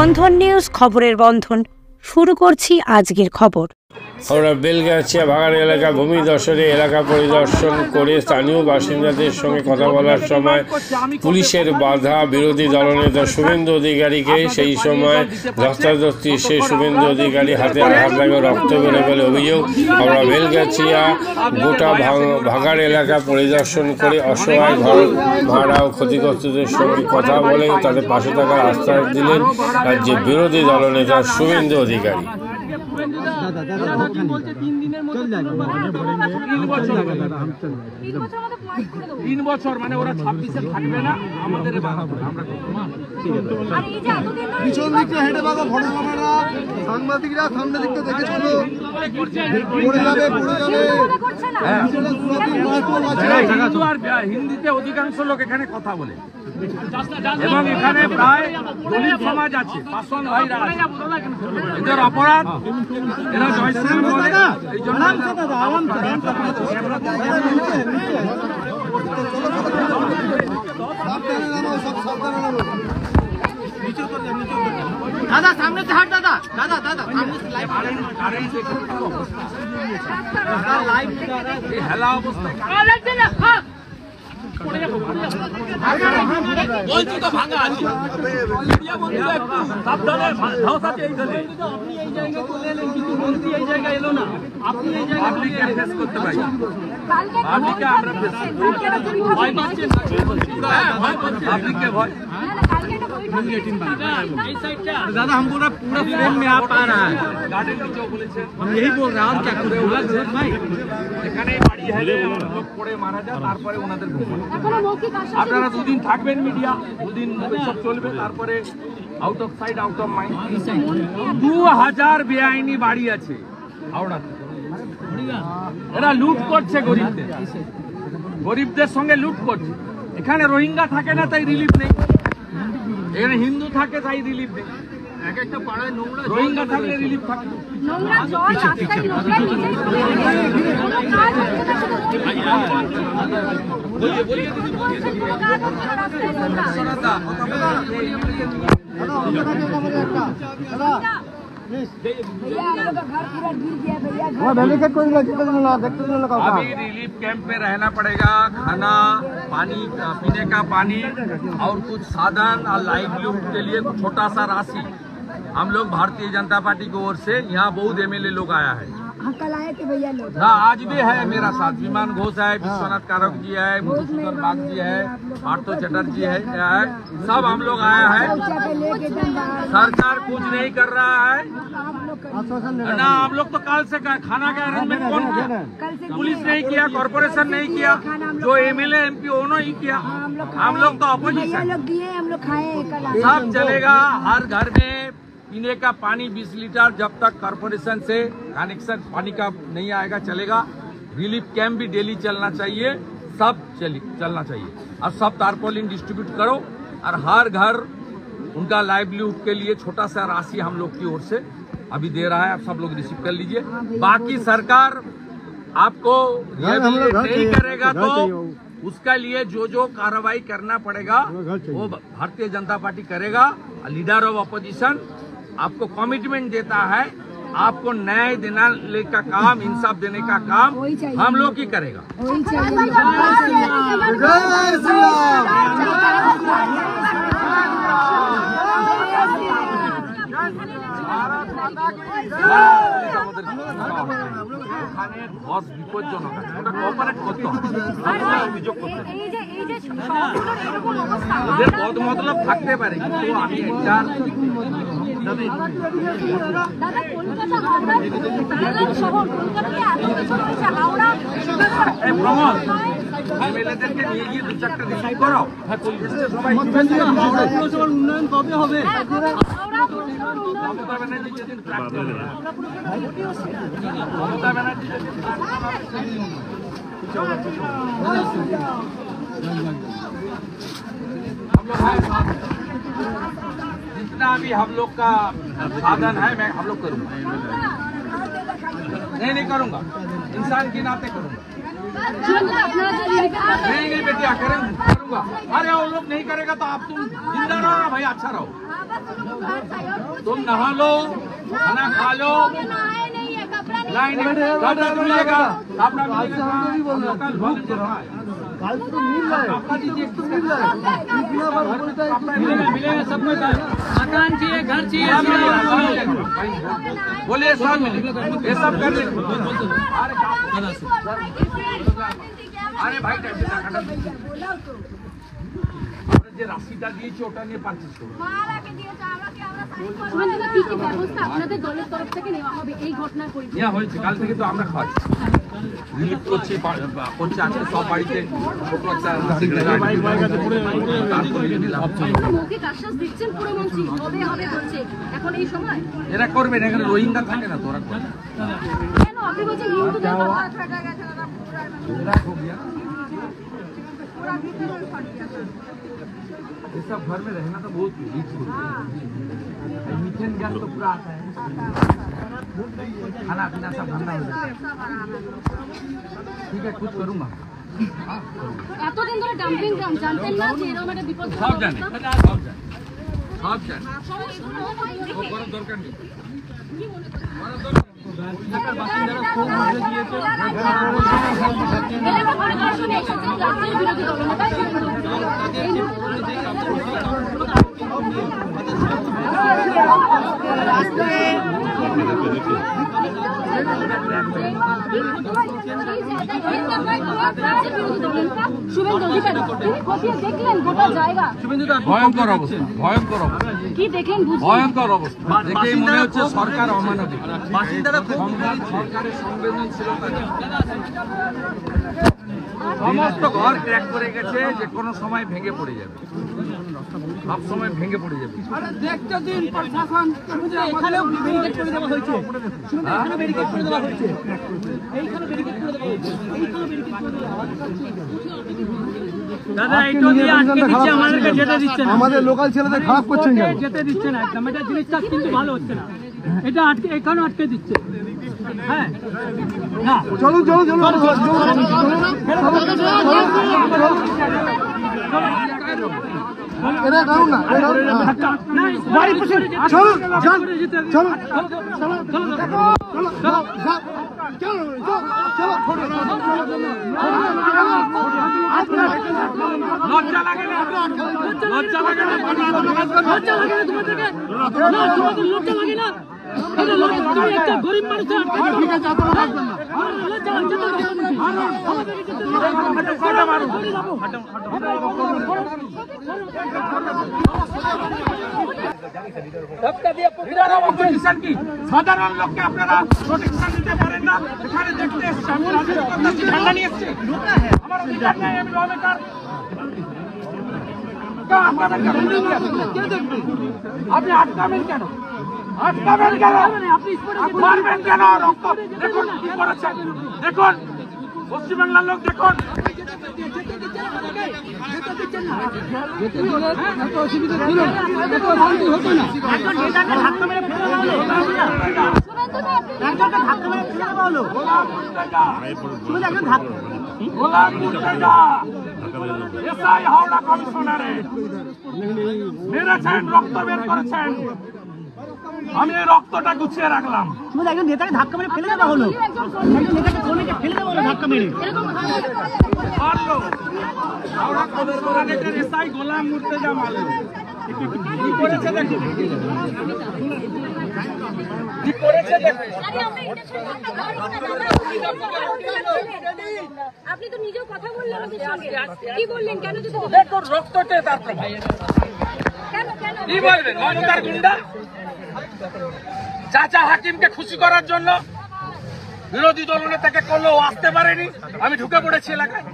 বন্ধন news, খবরের বন্ধন। শুরু করছি আজকের খবর। আমরা বেলগাছিয়া ভাগাড় এলাকা ভূমি দর্শনে এলাকা পরিদর্শন করে স্থানীয় বাসিন্দাদের সঙ্গে কথা বলার সময় পুলিশের বাধা বিরোধী দলনেতা শুভেন্দু অধিকারীকে সেই সময় ধস্তাধস্তি সে শুভেন্দু অধিকারী হাতে আঘাত লাগে, রক্ত বেরোয় বলে অভিযোগ। আমরা বেলগাছিয়া গোটা ভাগাড় এলাকা পরিদর্শন করে অসহায় ঘর ভাড়া ও ক্ষতিগ্রস্তদের সঙ্গে কথা বলে তাদের পাশে থাকার আশ্বাস দিলেন রাজ্যের বিরোধী দলনেতা শুভেন্দু অধিকারী। তিন বছর মানে ওরা 26-এ থাকবে না, আমাদের পিছন দিকটা হেঁটে বাবা ভোটে জমানা সাংবাদিকরা সামনে দিকটা দেখে চলো, পড়ে যাবে হিন্দিতে অধিকাংশ লোক এখানে কথা বলে এবং এখানে প্রায় দলিত সমাজ আছে, পাঁচজন ভাইরা আছে। এদের অপরাধ এরা জয়শ্রী বলে, এই জন্য দাদা সামনে হাট, দাদা দাদা দাদা হেলা অবস্থা বলছি তো ভাঙা আছে, সাবধানে ধাওস আছে এইখানে। আপনি এই জায়গায় চলে এলেন কিন্তু মন্ত্রী এই জায়গায় এলো না, আপনি এই জায়গায় ফেস করতে পারি আপনি আমরা ভয় পাচ্ছেন, আপনি কে ভয় दादा हमको ना पूरा फ्रेम में आ पा रहा है, गार्डन नीचे बोलेছে हम यही बोल रहे हैं क्या करे भाई এখানে বাড়ি হেলে লোক পড়ে মারা যায়, তারপরে ওনাদের আপনারা দুদিন থাকবেন মিডিয়া, দুদিন সব চলবে, তারপরে out of side out of mind. 2000 বেআইনি বাড়ি আছে হাওড়াতে, এরা লুট করছে গরিবদের সঙ্গে লুট করছে। এখানে রোহিঙ্গা থাকে না তাই রিলিফ নেই, এখানে হিন্দু থাকে তাই রিলিফ নেই, এক একটা পাড়ায় নোংরা রোহিঙ্গা থাকলে রিলিফ থাকে। अभी रिलीफ कैंप में रहना पड़ेगा, खाना पानी पीने का पानी और कुछ साधन और लाइवलीहुड के लिए कुछ छोटा सा राशि हम लोग भारतीय जनता पार्टी की ओर से यहाँ बहुत एमएलए लोग आया है। कल आए थे भैया लोग, हाँ आज भी है मेरा साथ, विमान घोष है, विश्वनाथ कारक जी है, मधुसूदन बाग जी है, पार्थो चटर्जी है, सब हम लोग आया है। सरकार कुछ नहीं कर रहा है ना, हम लोग तो कल से खाना का अरेंजमेंट कौन किया? पुलिस नहीं किया, कॉर्पोरेशन नहीं किया, जो एमएलए एमपी उन्होंने ही किया, हम लोग तो अपोजिशन। सब चलेगा, हर घर में पीने का पानी 20 लीटर जब तक कॉर्पोरेशन से कनेक्शन पानी का नहीं आएगा चलेगा। रिलीफ कैंप भी डेली चलना चाहिए, सब चलना चाहिए, और सब टारपोलिन डिस्ट्रीब्यूट करो, और हर घर उनका लाइवलीहुड के लिए छोटा सा राशि हम लोग की ओर से अभी दे रहा है, आप सब लोग रिसीव कर लीजिए। बाकी सरकार आपको नहीं करेगा तो उसका लिए जो कार्रवाई करना पड़ेगा वो भारतीय जनता पार्टी करेगा। लीडर ऑफ अपोजिशन आपको कमिटमेंट देता है, आपको न्याय दिलाने का काम, इंसाफ देने का काम हम लोग ही करेगा। বিপজ্জনক ওটা কোঅপারেট করতে হবে, অভিযোগ করতে ওদের পদ মতলব থাকতে পারে, কিন্তু আমি একটা এমএলএদেরকে নিয়ে গিয়ে 2-4টা রিসিভ করাও, উন্নয়ন কবে হবে? মমতা ব্যানার্জি যেদিন মমতা ব্যানার্জি जितना भी हम लोग का साधन है मैं हम लोग करूँगा, नहीं करूँगा, इंसान के नाते करूँगा। नहीं बेटिया करूंगा। अरे वो लोग नहीं करेगा तो आप तुम जिंदा रहो ना भाई, अच्छा रहो। तुम नहा लो, खाना खा लो, नहीं कपड़ा मिलेगा, अपना मिलेगा, सबको मकान चाहिए, घर चाहिए, बोले सब मिलेगा, ये सब कर ले। अरे भाई যে রাশিটা দিয়েছে ওটা নিয়ে পারছিস তো আপনাদের দলের তরফ থেকে নেওয়া হবে এই ঘটনার পরিপ্রেক্ষিতে হয়েছে। কাল থেকে তো আমরা খাওয়াচ্ছি, রিলিফ করছি আজকে সব বাড়িতে মৌখিক আশ্বাস দিচ্ছেন পুরমন্ত্রী হবে হবে হচ্ছে এখন এই সময় এরা করবেন। এখানে রোহিঙ্গা থাকে না, তোরা কেন আপনি বলছেন হিন্দুদের ये सब घर में रहना तो बहुत मीथेन गैस तो पूरा आता है, खाना पीना सब ठंडा हो जाता है। ठीक है, कुछ करूँगा। এতদিন ধরে ডাম্পিং গ্রাউন্ড জানতেন না যে এরকম একটা বিপদ? সব জানে, সব জানে, কোনো দরকার নেই। বাসিন্দারা খুব মজা দিয়েছে। ভয়ঙ্কর অবস্থা, ভয়ঙ্কর অবস্থা, কি দেখলেন? ভয়ঙ্কর অবস্থা দেখেই মনে হচ্ছে সরকার অমানবিক। বাসিন্দারা সরকারের সংবেদনশীলতা সমস্ত ঘর ক্র্যাক করে গেছে, যে কোনো সময় ভেঙে পড়ে যাবে, সব সময় ভেঙে পড়ে যাবে। দেখতে দিন প্রশাসন এখানেও ব্যারিকেড করে দেওয়া হয়েছে, এখানে ব্যারিকেড করে দেওয়া হয়েছে, এইখানে ব্যারিকেড করে দেওয়া হয়েছে, এইখানে ব্যারিকেড করে দেওয়া হয়েছে। দাদা এইটা দিয়ে আটকে দিচ্ছে, আমাদেরকে যেতে দিচ্ছে না, আমাদের লোকাল ছেলেদের খারাপ করছেন, যেতে দিচ্ছে না একদম। এটা জিনিসটা কিন্তু ভালো হচ্ছে না, এটা আটকে এখানেও আটকে দিচ্ছে। হ্যাঁ না চলুন চলুন চলুন এটা কারণ না, গাড়ি পুষে চলুন চলুন চলুন লজ্জা লাগে না, লজ্জা লাগে না, লজ্জা লাগে না তোমাদেরকে, লজ্জা লাগে না। গরিব মানুষ সাধারণ লোককে আপনারা প্রোটেকশন দিতে পারেন না। এখানে দেখতে এসছি, আমি ঠান্ডা নিয়ে এসছি, আমার অধিকার নেই, আমি লবেকার। আপনি আটকাবেন কেন? আটকাবেন কেন? মারবেন কেন? রক্ত দেখুন কি করেছেন, দেখুন পশ্চিমবাংলার লোক দেখুন। হাওড়া কমিশনারে মেরেছেন, রক্ত বের করেছেন, আমি এই রক্তটা গুছিয়ে রাখলাম। একজন নেতাকে ধাক্কা মেরে ফেলে দেওয়া হলো, একজন নেতাকে কর্মীকে ফেলে দেওয়া হলো ধাক্কা মেরে, মারলো। হাওড়া কমিশনারের এসআই গোলাম মুর্তেজা মারলো। কি করেছে দেখুন, কি করেছে দেখুন। আপনি তো নিজেও কথা বললেন, কি বললেন? কেন দেখুন রক্ততে তার প্রভাব। কি বলবেন? মমতার গুন্ডা চাচা হাকিমকে খুশি করার জন্য বিরোধী দলনেতাকে করলো, আসতে পারেনি, আমি ঢুকে পড়েছি এলাকায়।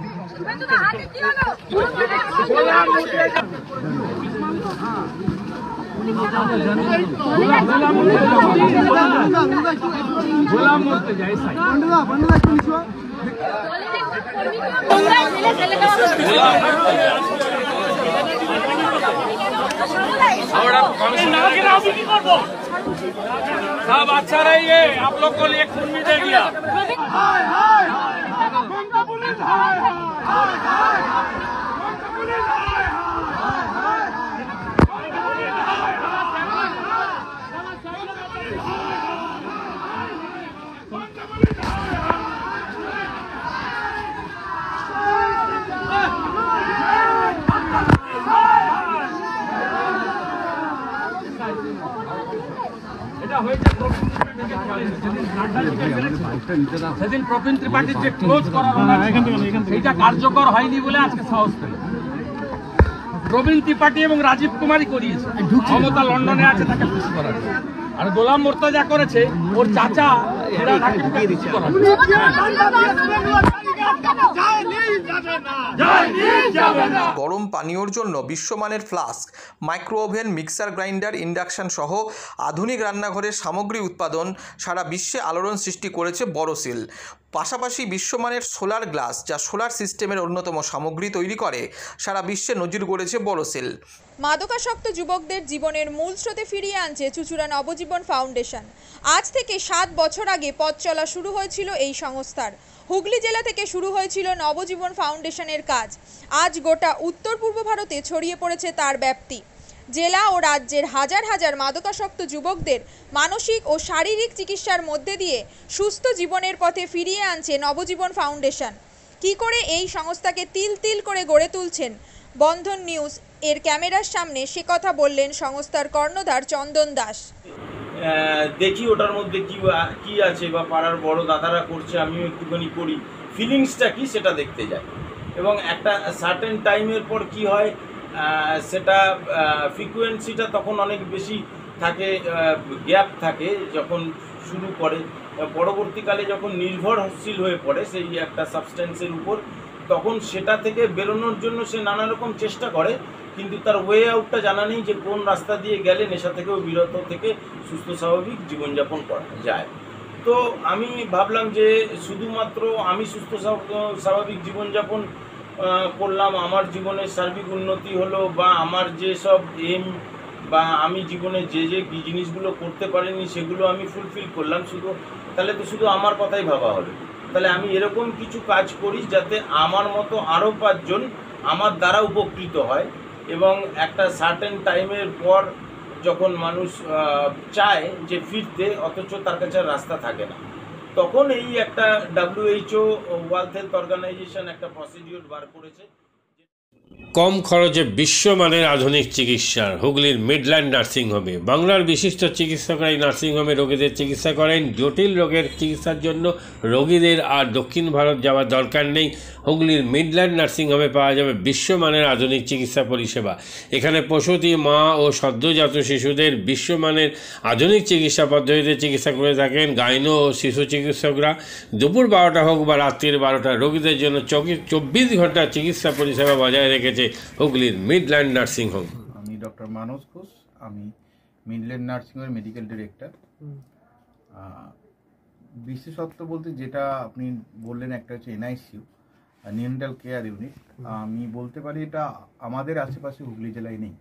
গোলাম মুর্তেজা এসআই सब अच्छा रहिए, आप लोग को लिए खून भी दे दिया। সেদিন প্রবীণ ত্রিপাঠীর যে ক্লোজ করার সেইটা কার্যকর হয়নি বলে আজকে সাহস পেল। প্রবীণ ত্রিপাঠী এবং রাজীব কুমারই করিয়েছে, ক্ষমতা লন্ডনে আছে তাকে খুশি করার। আর গোলাম মোর্তজা করেছে ওর চাচা এরা তাকে খুশি করার। গরম পানীয়র জন্য বিশ্বমানের flask, micro oven, mixer grinder, induction সহ আধুনিক রান্নাঘরের সামগ্রী উৎপাদন সারা বিশ্বে আলোড়ন সৃষ্টি করেছে বড়সিল। পাশাপাশি বিশ্বমানের সোলার গ্লাস, যা সোলার সিস্টেমের অন্যতম সামগ্রী তৈরি করে, সারা বিশ্বে নজির গড়েছে বড়সিল। মাদকাসক্ত যুবকদের জীবনের মূল স্রোতে ফিরিয়ে আনছে চুঁচুড়া নবজীবন ফাউন্ডেশন। আজ থেকে 7 বছর আগে পথ চলা শুরু হয়েছিল এই সংস্থার। হুগলি জেলা থেকে শুরু হয়েছিল নবজীবন ফাউন্ডেশনের কাজ। আজ গোটা উত্তর পূর্ব ভারতে ছড়িয়ে পড়েছে তার ব্যাপ্তি। জেলা ও রাজ্যের হাজার হাজার মাদকাসক্ত যুবকদের মানসিক ও শারীরিক চিকিৎসার মধ্যে দিয়ে সুস্থ জীবনের পথে ফিরিয়ে আনছে নবজীবন ফাউন্ডেশন। কি করে এই সংস্থাকে তিল তিল করে গড়ে তুলছেন বন্ধন নিউজ এর ক্যামেরার সামনে, সে কথা বললেন সংস্থার কর্ণধার চন্দন দাস। দেখি ওটার মধ্যে কি আছে, বা পাড়ার বড় দাদারা করছে, আমিও একটুখানি করি, ফিলিংসটা কি সেটা দেখতে যাই। এবং একটা সার্টেন টাইমের পর কি হয়, সেটা ফ্রিকোয়েন্সিটা তখন অনেক বেশি থাকে, গ্যাপ থাকে যখন শুরু করে। পরবর্তীকালে যখন নির্ভরশীল হয়ে পড়ে সেই একটা সাবস্টেন্সের উপর, তখন সেটা থেকে বেরোনোর জন্য সে নানা রকম চেষ্টা করে, কিন্তু তার ওয়ে আউটটা জানা নেই যে কোন রাস্তা দিয়ে গেলে নেশা থেকেও বিরত থেকে সুস্থ স্বাভাবিক জীবনযাপন করা যায়। তো আমি ভাবলাম যে শুধুমাত্র আমি সুস্থ স্বাভাবিক জীবনযাপন করলাম, আমার জীবনের সার্বিক উন্নতি হলো, বা আমার যে সব এম বা আমি জীবনে যে জিনিসগুলো করতে পারিনি সেগুলো আমি ফুলফিল করলাম, তাহলে তো শুধু আমার কথাই ভাবা হলো। তাহলে আমি এরকম কিছু কাজ করি যাতে আমার মতো আরও 5 জন আমার দ্বারা উপকৃত হয়। এবং একটা সার্টেন টাইমের পর যখন মানুষ চায় যে ফিরতে, অথচ তার কাছে রাস্তা থাকে না, তখন এই একটা WHO ওয়ার্ল্ড হেলথ অর্গানাইজেশন একটা প্রসিডিউর বার করেছে। কম খরচে বিশ্বমানের আধুনিক চিকিৎসার হুগলির মিডল্যান্ড নার্সিংহোমে বাংলার বিশিষ্ট চিকিৎসকরা এই নার্সিংহোমে রোগীদের চিকিৎসা করেন। জটিল রোগের চিকিৎসার জন্য রোগীদের আর দক্ষিণ ভারত যাওয়ার দরকার নেই। হুগলির মিডল্যান্ড নার্সিংহোমে পাওয়া যাবে বিশ্বমানের আধুনিক চিকিৎসা পরিষেবা। এখানে প্রসূতি, মা ও সদ্যজাত শিশুদের বিশ্বমানের আধুনিক চিকিৎসা পদ্ধতিতে চিকিৎসা করে থাকেন গাইনো ও শিশু চিকিৎসকরা। দুপুর 12টা হোক বা রাত্রির 12টা, রোগীদের জন্য 24 ঘন্টা চিকিৎসা পরিষেবা বজায় রেখেছে হুগলির মিডল্যান্ড নার্সিংহোম। আমি ডক্টর মানস ঘোষ, আমি মিডল্যান্ড নার্সিংহোমের মেডিকেল ডিরেক্টর। বিশেষত্ব বলতে যেটা আপনি বললেন, একটা হচ্ছে NICU, নিউনেটাল কেয়ার ইউনিট। আমি বলতে পারি এটা আমাদের আশেপাশে হুগলি জেলায় নেই।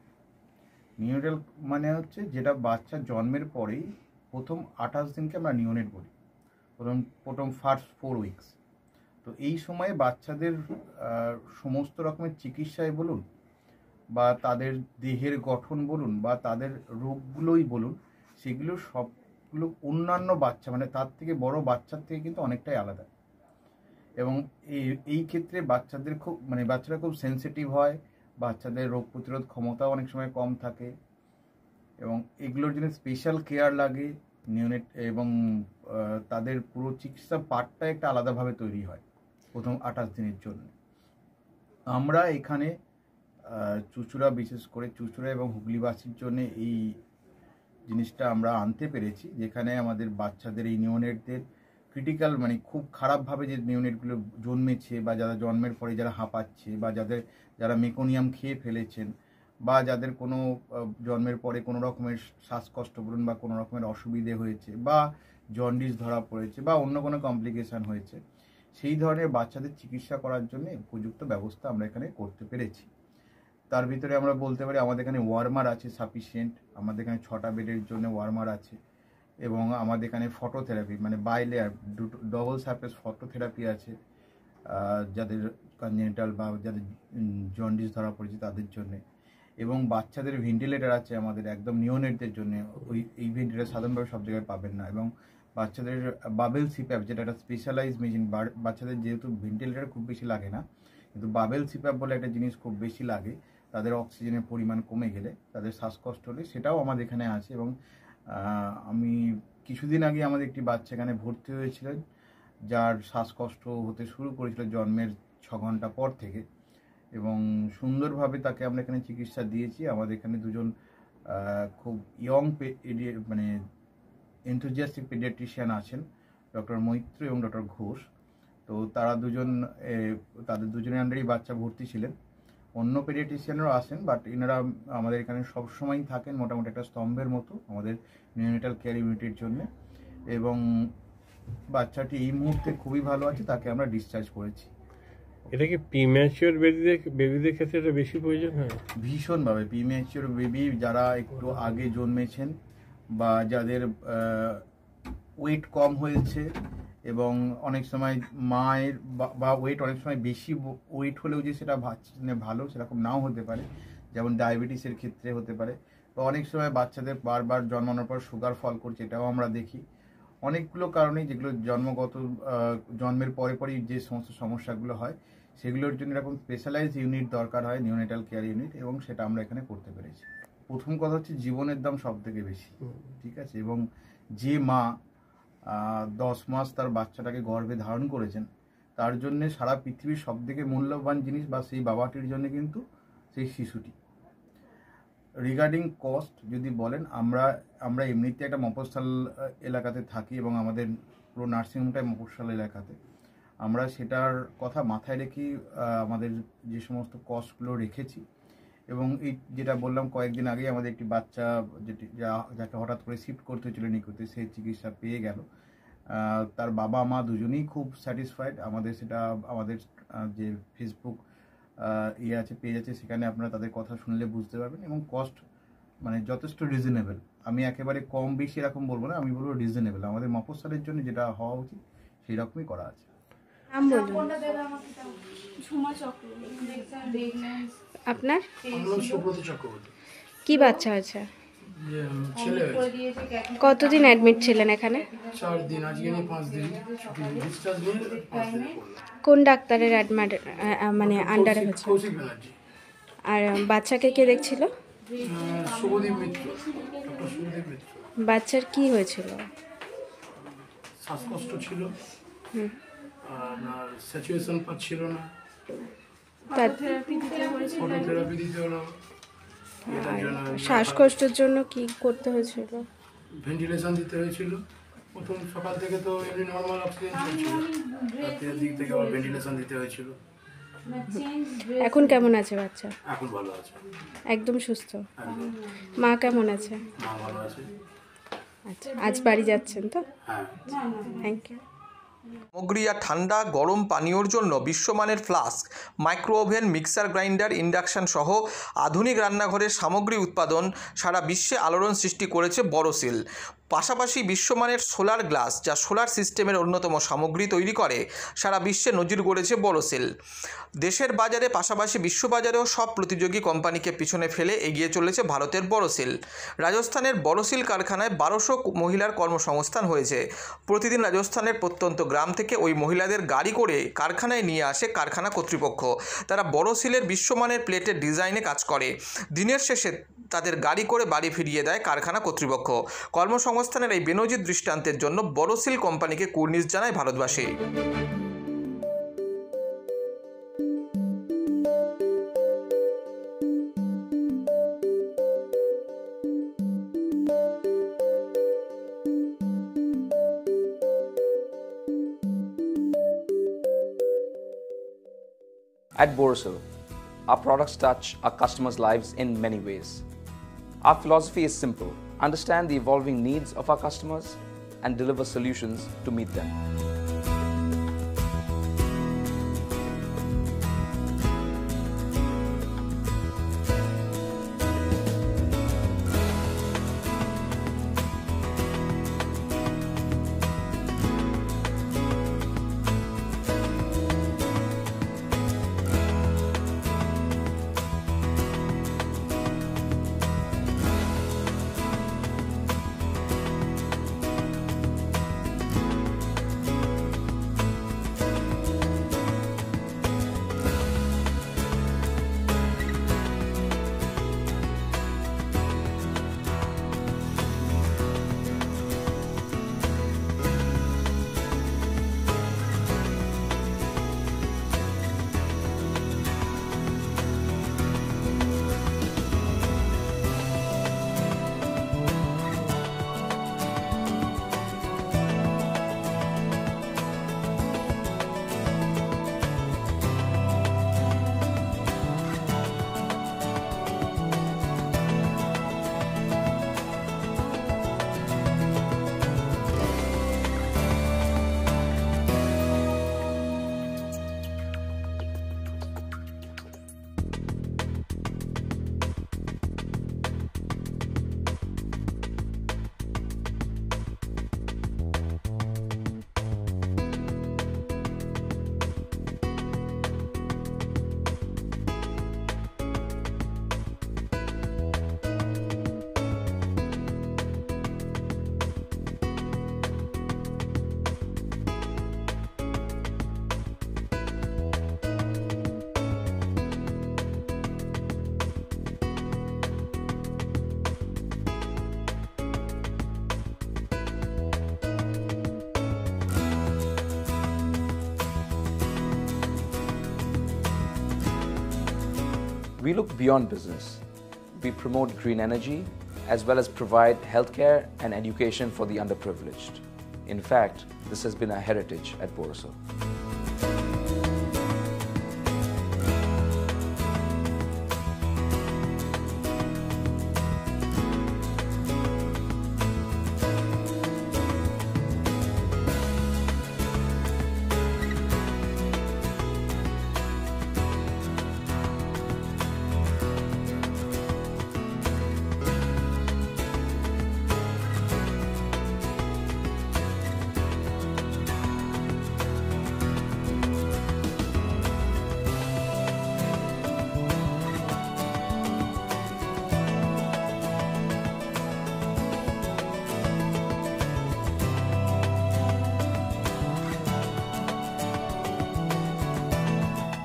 নিউনেটাল মানে হচ্ছে যেটা বাচ্চা জন্মের পরেই প্রথম 28 দিনকে আমরা নিউনেট বলি, প্রথম ফার্স্ট 4 উইকস। তো এই সময়ে বাচ্চাদের সমস্ত রকমের চিকিৎসায় বলুন, বা তাদের দেহের গঠন বলুন, বা তাদের রোগগুলোই বলুন, সেগুলো সবগুলো অন্যান্য বাচ্চা মানে তার থেকে বড় বাচ্চার থেকে কিন্তু অনেকটাই আলাদা। এবং এই ক্ষেত্রে বাচ্চাদের বাচ্চারা খুব সেন্সিটিভ হয়, বাচ্চাদের রোগ প্রতিরোধ ক্ষমতাও অনেক সময় কম থাকে, এবং এগুলোর জন্য স্পেশাল কেয়ার লাগে নিউনেট, এবং তাদের পুরো চিকিৎসা পার্টটা একটা আলাদাভাবে তৈরি হয় প্রথম 28 দিনের জন্য। আমরা এখানে চুঁচুড়া, বিশেষ করে চুঁচুড়া এবং হুগলিবাসীর জন্য এই জিনিসটা আমরা আনতে পেরেছি, যেখানে আমাদের বাচ্চাদের এই নিউনেটদের ক্রিটিক্যাল খুব খারাপভাবে যে নিউনেটগুলো জন্মেছে, বা যারা জন্মের পরে যারা হাঁপাচ্ছে, বা যারা মেকোনিয়াম খেয়ে ফেলেছেন, বা যাদের কোনো জন্মের পরে কোনো রকমের শ্বাসকষ্ট বলুন, বা কোনো রকমের অসুবিধে হয়েছে, বা জন্ডিস ধরা পড়েছে, বা অন্য কোনো কমপ্লিকেশান হয়েছে, সেই ধরনের বাচ্চাদের চিকিৎসা করার জন্য উপযুক্ত ব্যবস্থা আমরা এখানে করতে পেরেছি। তার ভিতরে আমরা বলতে পারি আমাদের এখানে ওয়ার্মার আছে সাফিসিয়েন্ট, আমাদের এখানে 6টা বেডের জন্য ওয়ার্মার আছে, এবং আমাদের এখানে phototherapy bi layer double surface phototherapy আছে, যাদের কনজেনিটাল বা যাদের জন্ডিস ধরা পড়েছে তাদের জন্যে, এবং বাচ্চাদের ভেন্টিলেটার আছে আমাদের একদম নিওনেটদের জন্য। এই ভেন্টিলেটার সাধারণভাবে সব জায়গায় পাবেন না, এবং বাচ্চাদের বাবেল সিপ্যাপ যেটা একটা স্পেশালাইজ মেশিন, বাচ্চাদের যেহেতু ভেন্টিলেটার খুব বেশি লাগে না, কিন্তু বাবেল সিপ্যাপ বলে একটা জিনিস খুব বেশি লাগে তাদের অক্সিজেনের পরিমাণ কমে গেলে, তাদের শ্বাসকষ্ট হলে, সেটাও আমাদের এখানে আছে। এবং আমি কিছুদিন আগে আমাদের একটি বাচ্চা এখানে ভর্তি হয়েছিলেন যার শ্বাসকষ্ট হতে শুরু করেছিল জন্মের 6 ঘন্টা পর থেকে, এবং সুন্দরভাবে তাকে আমরা এখানে চিকিৎসা দিয়েছি। আমাদের এখানে দুজন খুব ইয়ং মানে এনথুজিয়াস্টিক পেডিয়াট্রিশিয়ান আছেন, ডক্টর মৈত্র এবং ডক্টর ঘোষ। তো তারা দুজন তাদের দুজনের আন্ডারেই বাচ্চা ভর্তি ছিলেন। অন্য পেডিয়াট্রিশিয়ানরাও আসেন, বাট এনারা আমাদের এখানে সবসময়ই থাকেন মোটামুটি একটা স্তম্ভের মতো আমাদের নিওনেটাল কেয়ার ইউনিটের জন্য। এবং বাচ্চাটি এই মুহূর্তে খুবই ভালো আছে, তাকে আমরা ডিসচার্জ করেছি। এটা কি প্রিম্যাচিওর বেবিদের ক্ষেত্রে এটা বেশি প্রয়োজন হয়? ভীষণভাবে প্রিম্যাচিওর বেবি যারা একটু আগে জন্মেছেন বা যাদের ওয়েট কম হয়েছে, এবং অনেক সময় মায়ের বা ওয়েট অনেক সময় বেশি ওয়েট হলেও যে সেটা ভালো সেরকম নাও হতে পারে, যেমন ডায়াবেটিসের ক্ষেত্রে হতে পারে, বা অনেক সময় বাচ্চাদের বারবার জন্মানোর পর সুগার ফল করছে, এটাও আমরা দেখি। অনেকগুলো কারণেই যেগুলো জন্মের পরে পরেই যে সমস্ত সমস্যাগুলো হয় সেগুলোর জন্য এরকম স্পেশালাইজ ইউনিট দরকার হয়, নিওনেটাল কেয়ার ইউনিট, এবং সেটা আমরা এখানে করতে পেরেছি। প্রথম কথা হচ্ছে জীবনের দাম সব থেকে বেশি, ঠিক আছে, এবং যে মা 10 মাস তার বাচ্চাটাকে গর্ভে ধারণ করেছেন তার জন্য সারা পৃথিবীর সব থেকে মূল্যবান জিনিস বা সেই বাবাটির জন্য কিন্তু সেই শিশুটি। রিগার্ডিং কস্ট যদি বলেন, আমরা এমনিতে একটা মফস্বল এলাকাতে থাকি এবং আমাদের পুরো নার্সিংহোমটাই মফস্বল এলাকাতে। আমরা সেটার কথা মাথায় রেখে আমাদের যে সমস্ত কস্টগুলো রেখেছি, এবং এই যেটা বললাম কয়েকদিন আগেই আমাদের একটি বাচ্চা যাকে হঠাৎ করে শিফট করতে হয়েছিল নিকুতে, সেই চিকিৎসা পেয়ে গেল। তার বাবা মা দুজনেই খুব স্যাটিসফাইড। আমাদের যে ফেসবুক আছে, পেজ আছে, সেখানে আপনারা তাদের কথা শুনলে বুঝতে পারবেন। এবং কস্ট মানে যথেষ্ট রিজনেবল, আমি একেবারে কম বেশি এরকম বলবো না, আমি বলবো রিজনেবল। আমাদের মফস্বলের জন্য যেটা হওয়া উচিত সেই রকমই করা আছে। আপনার কি বাচ্চা আছে? কতদিন অ্যাডমিট ছিলেন এখানে? 4 দিন, আজকে 5 দিন। কোন ডাক্তারের মানে আন্ডারে হয়েছে? আর বাচ্চাকে কে দেখছিল? শুভদীপ মিত্র, ডক্টর শুভদীপ মিত্র। বাচ্চার কি হয়েছিল? শ্বাসকষ্ট ছিল, আপনার স্যাচুরেশন পাচ্ছিল না, ফটোথেরাপি দিতে হলো। শ্বাসকষ্টের জন্য কি করতে হয়েছিল? ভেন্টিলেশন দিতে হয়েছিল। প্রথম সকাল থেকে তো এমনি নর্মাল অক্সিজেন চলছিল, রাতের দিক থেকে আবার ভেন্টিলেশন দিতে হয়েছিল। এখন কেমন আছে বাচ্চা? এখন ভালো আছে, একদম সুস্থ। মা কেমন আছে? মা ভালো আছে। আচ্ছা, আজ বাড়ি যাচ্ছেন তো? হ্যাঁ, থ্যাংক ইউ। সামগ্রী আর ঠান্ডা গরম পানীয়র জন্য বিশ্বমানের flask, micro oven, mixer grinder, induction সহ আধুনিক রান্নাঘরের সামগ্রী উৎপাদন সারা বিশ্বে আলোড়ন সৃষ্টি করেছে বড়সিল। পাশাপাশি বিশ্বমানের সোলার গ্লাস, যা সোলার সিস্টেমের অন্যতম সামগ্রী তৈরি করে, সারা বিশ্বে নজির গড়েছে বড়সিল। দেশের বাজারে পাশাপাশি বিশ্ববাজারেও সব প্রতিযোগী কোম্পানিকে পিছনে ফেলে এগিয়ে চলেছে ভারতের বড়সিল। রাজস্থানের বড়সিল কারখানায় 1200 মহিলার কর্মসংস্থান হয়েছে। প্রতিদিন রাজস্থানের প্রত্যন্ত গ্রাম থেকে ওই মহিলাদের গাড়ি করে কারখানায় নিয়ে আসে কারখানা কর্তৃপক্ষ। তারা বড়সিলের বিশ্বমানের প্লেটের ডিজাইনে কাজ করে। দিনের শেষে তাদের গাড়ি করে বাড়ি ফিরিয়ে দেয় কারখানা কর্তৃপক্ষ। কর্মসংস্থানের এই বেনজির দৃষ্টান্তের জন্য বড়সিল কোম্পানিকে কুর্নিশ জানায় ভারতবাসী। At Borosil, our products touch our customers' lives in many ways. Our philosophy is simple: understand the evolving needs of our customers and deliver solutions to meet them. We look beyond business. We promote green energy as well as provide healthcare and education for the underprivileged. In fact, this has been our heritage at Borosil.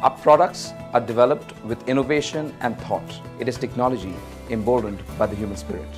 Our products are developed with innovation and thought. It is technology emboldened by the human spirit.